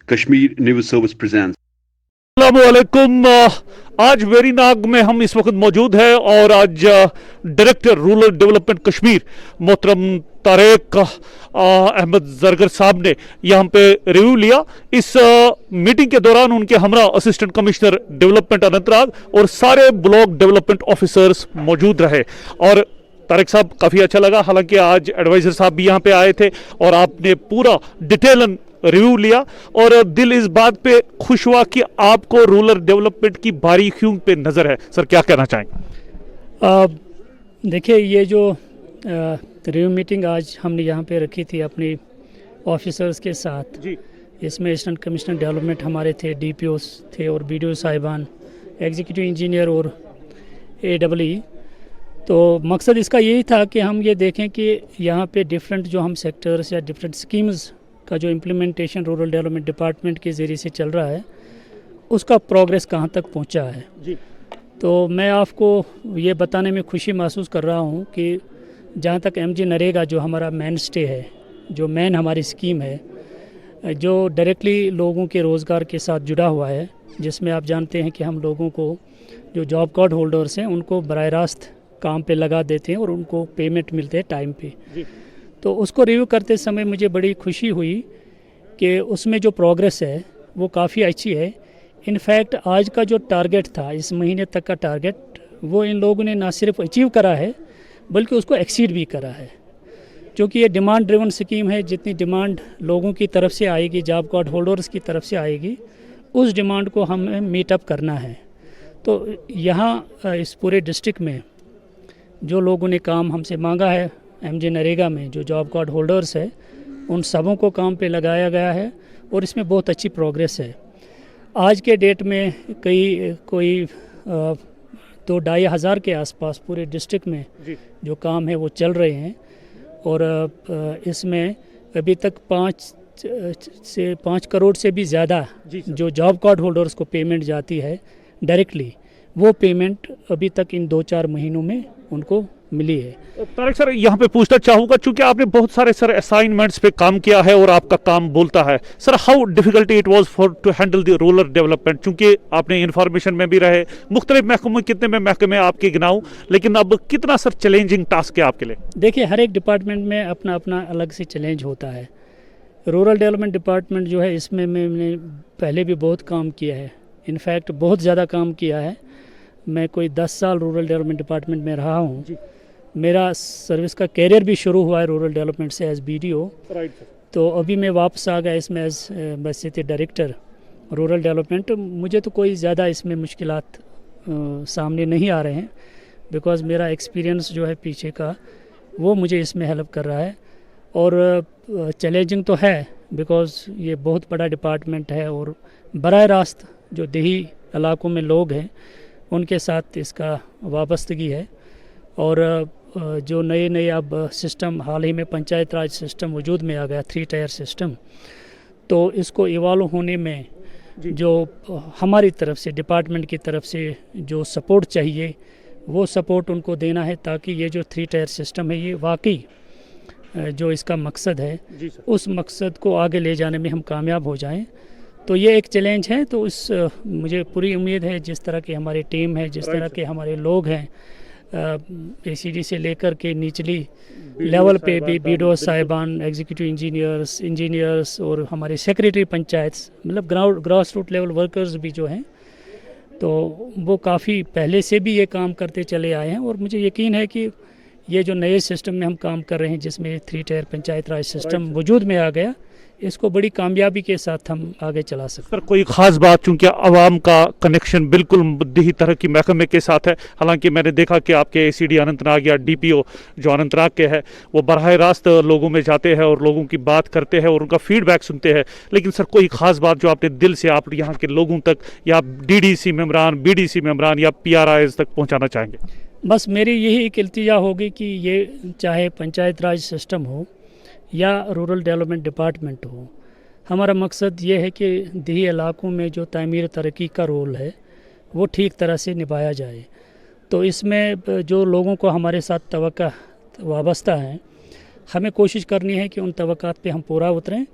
Kashmir News Service presents. अस्सलामुअलैकुम। आज वेरीनाग में हम इस वक्त मौजूद हैं और आज डायरेक्टर रूरल डेवलपमेंट कश्मीर मोहतरम तारेक अहमद जरगर साहब ने यहाँ पे रिव्यू लिया। इस मीटिंग के दौरान उनके हमरा असिस्टेंट कमिश्नर डेवलपमेंट अनंतनाग और सारे ब्लॉक डेवलपमेंट ऑफिसर्स मौजूद रहे और तारेक साहब काफ़ी अच्छा लगा। हालांकि आज एडवाइज़र साहब भी यहाँ पे आए थे और आपने पूरा डिटेल रिव्यू लिया और दिल इस बात पे खुश हुआ कि आपको रूरल डेवलपमेंट की बारीकियों पे नज़र है। सर क्या कहना चाहेंगे? देखिए, ये जो रिव्यू मीटिंग आज हमने यहाँ पे रखी थी अपनी ऑफिसर्स के साथ जी। इसमें असिस्टेंट कमिश्नर डेवलपमेंट हमारे थे, डीपीओ थे और बीडीओ साहिबान, एग्जीक्यूटिव इंजीनियर और एडब्ल्यू। तो मकसद इसका यही था कि हम ये देखें कि यहाँ पे डिफरेंट जो हम सेक्टर्स या डिफरेंट स्कीम्स का जो इम्प्लीमेंटेशन रूरल डेवलपमेंट डिपार्टमेंट के ज़रिए से चल रहा है उसका प्रोग्रेस कहाँ तक पहुँचा है। जी। तो मैं आपको ये बताने में खुशी महसूस कर रहा हूँ कि जहाँ तक एमजी नरेगा जो हमारा मेन स्टे है, जो मेन हमारी स्कीम है, जो डायरेक्टली लोगों के रोज़गार के साथ जुड़ा हुआ है, जिसमें आप जानते हैं कि हम लोगों को जो जॉब कार्ड होल्डर्स हैं उनको बराह रास्त काम पे लगा देते हैं और उनको पेमेंट मिलते हैं टाइम पे। जी। तो उसको रिव्यू करते समय मुझे बड़ी खुशी हुई कि उसमें जो प्रोग्रेस है वो काफ़ी अच्छी है। इनफैक्ट आज का जो टारगेट था, इस महीने तक का टारगेट, वो इन लोगों ने ना सिर्फ अचीव करा है बल्कि उसको एक्सीड भी करा है। क्योंकि ये डिमांड ड्रिवन स्कीम है, जितनी डिमांड लोगों की तरफ से आएगी, जॉब कार्ड होल्डर्स की तरफ से आएगी, उस डिमांड को हमें मीट अप करना है। तो यहाँ इस पूरे डिस्ट्रिक्ट में जो लोगों ने काम हमसे मांगा है एमजे नरेगा में, जो जॉब कार्ड होल्डर्स है, उन सबों को काम पे लगाया गया है और इसमें बहुत अच्छी प्रोग्रेस है। आज के डेट में कोई 2-2.5 हज़ार के आसपास पूरे डिस्ट्रिक्ट में जो काम है वो चल रहे हैं और इसमें अभी तक 5 करोड़ से भी ज़्यादा जो जॉब कार्ड होल्डर्स को पेमेंट जाती है डायरेक्टली, वो पेमेंट अभी तक इन 2-4 महीनों में उनको मिली है। तारेक सर यहाँ पे पूछना चाहूँगा, चूँकि आपने बहुत सारे सर असाइनमेंट्स पे काम किया है और आपका काम बोलता है, sir how difficulty it was for to handle the rural development? चूँकि आपने इंफॉर्मेशन में भी रहे, मुख्तलिफ महकमे, कितने में महकमे आपके गिनाऊँ, लेकिन अब कितना सर चैलेंजिंग टास्क है आपके लिए? देखिए, हर एक डिपार्टमेंट में अपना अपना अलग से चैलेंज होता है। रूरल डेवलपमेंट डिपार्टमेंट जो है, इसमें मैंने पहले भी बहुत काम किया है, इनफैक्ट बहुत ज़्यादा काम किया है। मैं कोई 10 साल रूरल डेवलपमेंट डिपार्टमेंट में रहा हूँ। मेरा सर्विस का कैरियर भी शुरू हुआ है रूरल डेवलपमेंट से एज बीडीओ। तो अभी मैं वापस आ गया इसमें एज बसीती डायरेक्टर रूरल डेवलपमेंट। मुझे तो कोई ज़्यादा इसमें मुश्किलात सामने नहीं आ रहे हैं, बिकॉज़ मेरा एक्सपीरियंस जो है पीछे का वो मुझे इसमें हेल्प कर रहा है। और चैलेंजिंग तो है बिकॉज़ ये बहुत बड़ा डिपार्टमेंट है और बराह रास्त जो देही इलाकों में लोग हैं उनके साथ इसका वाबस्तगी है। और जो नए अब सिस्टम, हाल ही में पंचायत राज सिस्टम वजूद में आ गया, 3 टायर सिस्टम, तो इसको इवॉल्व होने में जो हमारी तरफ से, डिपार्टमेंट की तरफ से जो सपोर्ट चाहिए वो सपोर्ट उनको देना है, ताकि ये जो 3 टायर सिस्टम है ये वाकई जो इसका मकसद है उस मकसद को आगे ले जाने में हम कामयाब हो जाएं। तो ये एक चैलेंज है। तो मुझे पूरी उम्मीद है, जिस तरह की हमारी टीम है, जिस तरह के हमारे लोग हैं, एसीडी से लेकर के निचली लेवल पे भी बीडीओ साहिबान, एग्जीक्यूटिव इंजीनियर्स और हमारे सेक्रेटरी पंचायत, मतलब ग्रास रूट लेवल वर्कर्स भी जो हैं, तो वो काफ़ी पहले से भी ये काम करते चले आए हैं। और मुझे यकीन है कि ये जो नए सिस्टम में हम काम कर रहे हैं, जिसमें 3 टायर पंचायत राज सिस्टम वजूद में आ गया, इसको बड़ी कामयाबी के साथ हम आगे चला सकते हैं। सर कोई ख़ास बात, चूँकि आवाम का कनेक्शन बिल्कुल मुद्दी तरह की महकमे के साथ है, हालांकि मैंने देखा कि आपके एसीडी अनंतनाग या डीपीओ जो अनंतनाग के हैं वो बराह रास्त लोगों में जाते हैं और लोगों की बात करते हैं और उनका फीडबैक सुनते हैं, लेकिन सर कोई ख़ास बात जो आपने दिल से आप यहाँ के लोगों तक या डीडीसी मेम्बरान, बीडीसी मेम्बरान या पीआरआईज तक पहुँचाना चाहेंगे? बस मेरी यही एक इल्तिजा होगी कि ये चाहे पंचायत राज सिस्टम हो या रूरल डेवलपमेंट डिपार्टमेंट हो, हमारा मकसद ये है कि देही इलाकों में जो तामीर तरक्की का रोल है वो ठीक तरह से निभाया जाए। तो इसमें जो लोगों को हमारे साथ तवक्का वाबस्ता हैं, हमें कोशिश करनी है कि उन तवक्कात पे हम पूरा उतरें।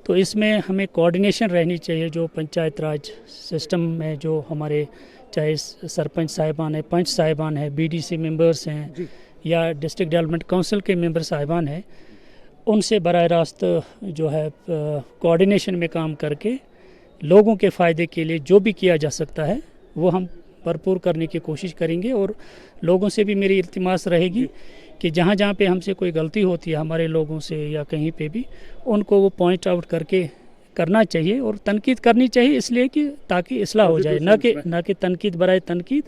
तो इसमें हमें कोऑर्डिनेशन रहनी चाहिए जो पंचायत राज सिस्टम में जो हमारे चाहे सरपंच साहिबान है, पंच साहिबान है, बीडीसी मेंबर्स हैं या डिस्ट्रिक्ट डेवलपमेंट काउंसिल के मेंबर साहिबान हैं, उनसे बराह रास्त जो है कोऑर्डिनेशन में काम करके लोगों के फ़ायदे के लिए जो भी किया जा सकता है वो हम भरपूर करने की कोशिश करेंगे। और लोगों से भी मेरी इल्तिमास रहेगी कि जहाँ जहाँ पे हमसे कोई गलती होती है हमारे लोगों से या कहीं पे भी, उनको वो पॉइंट आउट करके करना चाहिए और तनकीद करनी चाहिए, इसलिए कि ताकि इस्लाह हो जाए, ना कि तनकीद बराए तनकीद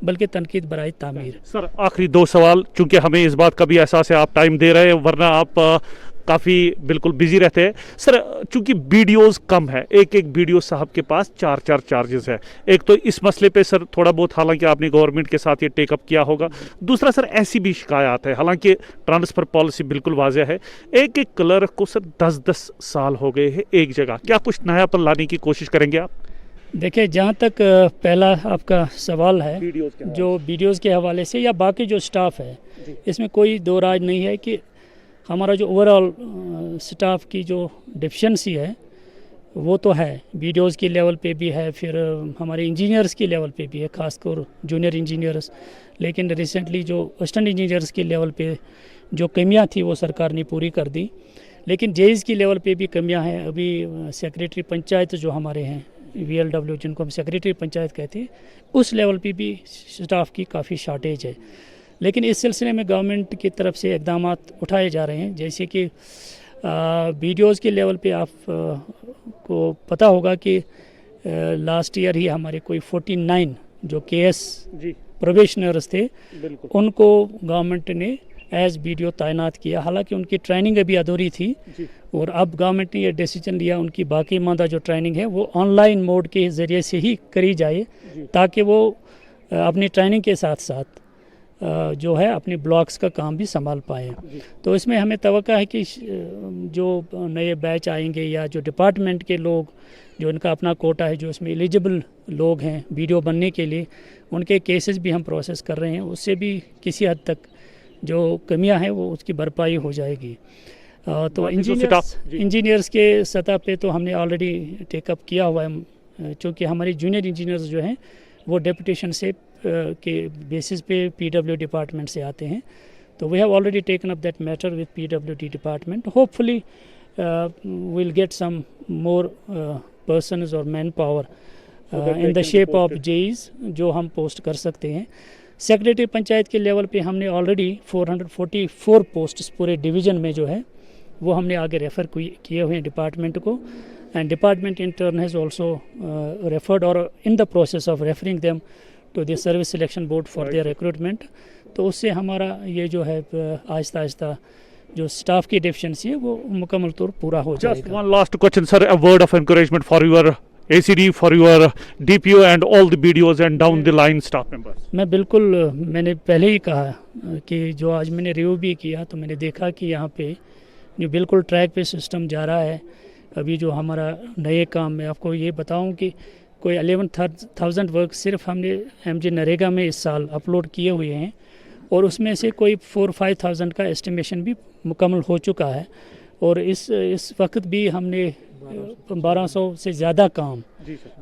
बल्कि तनकीद बराए तामीर। सर आखिरी 2 सवाल, चूंकि हमें इस बात का भी एहसास है आप टाइम दे रहे हैं, वरना आप काफ़ी बिल्कुल बिजी रहते हैं। सर चूंकि वीडियोस कम है, एक वीडियो साहब के पास 4 चार्जेस है। एक तो इस मसले पे सर थोड़ा बहुत, हालांकि आपने गवर्नमेंट के साथ ये टेकअप किया होगा। दूसरा सर ऐसी भी शिकायत है, हालांकि ट्रांसफ़र पॉलिसी बिल्कुल वाज़ेह है, एक क्लर्क को सर 10 साल हो गए हैं एक जगह। क्या कुछ नयापन लाने की कोशिश करेंगे आप? देखिए, जहाँ तक पहला आपका सवाल है जो वीडियोज़ के हवाले से या बाकी जो स्टाफ है, इसमें कोई दो राज नहीं है कि हमारा जो ओवरऑल स्टाफ की जो डिफिशेंसी है वो तो है, वीडियोज़ की लेवल पे भी है, फिर हमारे इंजीनियर्स की लेवल पे भी है, ख़ासकर जूनियर इंजीनियर्स। लेकिन रिसेंटली जो असिस्टेंट इंजीनियर्स की लेवल पे जो कमियां थी वो सरकार ने पूरी कर दी। लेकिन जेईज़ की लेवल पे भी कमियां हैं। अभी सेक्रेटरी पंचायत जो हमारे हैं, VLW जिनको हम सेक्रेटरी पंचायत कहते हैं, उस लेवल पे भी स्टाफ की काफ़ी शार्टेज है। लेकिन इस सिलसिले में गवर्नमेंट की तरफ से इक़दाम उठाए जा रहे हैं, जैसे कि वीडियोज़ के लेवल पे आप को पता होगा कि लास्ट ईयर ही हमारे कोई 49 जो KS प्रोबेशनर्स थे, उनको गवर्नमेंट ने एज वीडियो तैनात किया। हालांकि उनकी ट्रेनिंग अभी अधूरी थी और अब गवर्नमेंट ने ये डिसीजन लिया उनकी बाकी मादा जो ट्रेनिंग है वो ऑनलाइन मोड के ज़रिए से ही करी जाए, ताकि वो अपनी ट्रेनिंग के साथ साथ जो है अपने ब्लॉक्स का काम भी संभाल पाए। तो इसमें हमें तवक्का है कि जो नए बैच आएंगे या जो डिपार्टमेंट के लोग जो इनका अपना कोटा है, जो इसमें एलिजिबल लोग हैं वीडियो बनने के लिए, उनके केसेस भी हम प्रोसेस कर रहे हैं। उससे भी किसी हद तक जो कमियां हैं वो उसकी भरपाई हो जाएगी। तो इंजीनियर्स के सतह पे तो हमने ऑलरेडी टेकअप किया हुआ है, चूँकि हमारी जूनियर इंजीनियर्स जो हैं वो डेपुटेशन से के बेसिस पे PW डिपार्टमेंट से आते हैं। तो we have already taken up that matter with PWD department. Hopefully will get some more persons और man power in the shape of JEs जो हम पोस्ट कर सकते हैं। सेक्रेटरी पंचायत के लेवल पे हमने ऑलरेडी 444 पोस्ट्स पूरे डिवीज़न में जो है वो हमने आगे रेफ़र किए हुए हैं डिपार्टमेंट को, and department in turn has also referred और in the process of referring them to the service selection board for their recruitment. तो उससे हमारा ये जो है आहिस्ता आहिस्ता जो स्टाफ की डेफिशिएंसी है वो मुकम्मल तौर पूरा हो जाएगा। Just one last question, sir. A word of encouragement for your ACD, for your DPO and all the BDOs and down the line staff members. मैं बिल्कुल, मैंने पहले ही कहा कि जो आज मैंने रिव्यू भी किया तो मैंने देखा कि यहाँ पे जो बिल्कुल ट्रैक पे सिस्टम जा रहा है। अभी जो हमारा नए काम में आपको ये बताऊं कि कोई 11,000 वर्क सिर्फ हमने MG नरेगा में इस साल अपलोड किए हुए हैं और उसमें से कोई 4-5,000 का एस्टिमेशन भी मुकम्मल हो चुका है। और इस वक्त भी हमने 1200 से ज़्यादा काम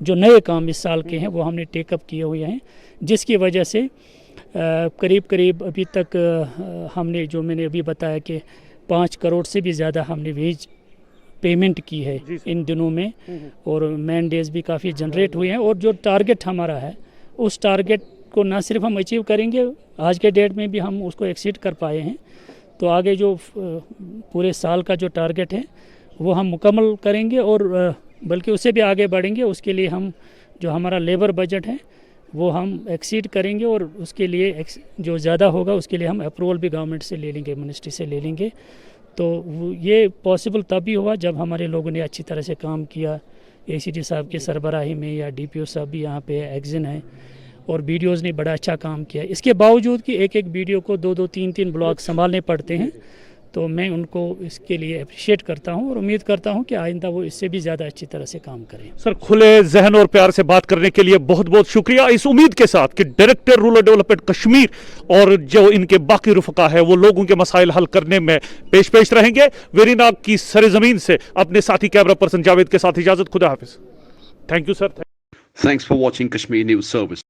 जो नए काम इस साल के हैं वो हमने टेकअप किए हुए हैं, जिसकी वजह से करीब अभी तक हमने जो मैंने अभी बताया कि 5 करोड़ से भी ज़्यादा हमने वेज पेमेंट की है इन दिनों में, और मैन डेज भी काफ़ी जनरेट हुए हैं। और जो टारगेट हमारा है उस टारगेट को ना सिर्फ हम अचीव करेंगे, आज के डेट में भी हम उसको एक्सीड कर पाए हैं। तो आगे जो पूरे साल का जो टारगेट है वो हम मुकम्मल करेंगे और बल्कि उससे भी आगे बढ़ेंगे। उसके लिए हम जो हमारा लेबर बजट है वो हम एक्सीड करेंगे और उसके लिए जो ज़्यादा होगा उसके लिए हम अप्रूवल भी गवर्नमेंट से ले लेंगे, मिनिस्ट्री से ले लेंगे। तो ये पॉसिबल तभी हुआ जब हमारे लोगों ने अच्छी तरह से काम किया। ACD साहब की सरबराही में या DPO साहब भी यहाँ पे एक्जिन है और BDOs ने बड़ा अच्छा काम किया। इसके बावजूद कि एक वीडियो को 2-3 ब्लॉक संभालने पड़ते हैं, تو میں ان کو اس کے لیے اپریشیٹ کرتا ہوں اور امید کرتا ہوں کہ آئندہ وہ اس سے بھی زیادہ اچھی طرح سے کام کریں. سر کھلے ذہن اور پیار سے بات کرنے کے لیے بہت بہت شکریہ. اس امید کے ساتھ کہ ڈائریکٹر رورل ڈیولپمنٹ کشمیر اور جو ان کے باقی رفقا ہے وہ لوگوں کے مسائل حل کرنے میں پیش رہیں گے. ویری ناگ کی سرزمین سے اپنے ساتھی کیمرہ پرسن جاوید کے ساتھ اجازت. خدا حافظ. Thank you sir. Thanks for watching Kashmir News Service.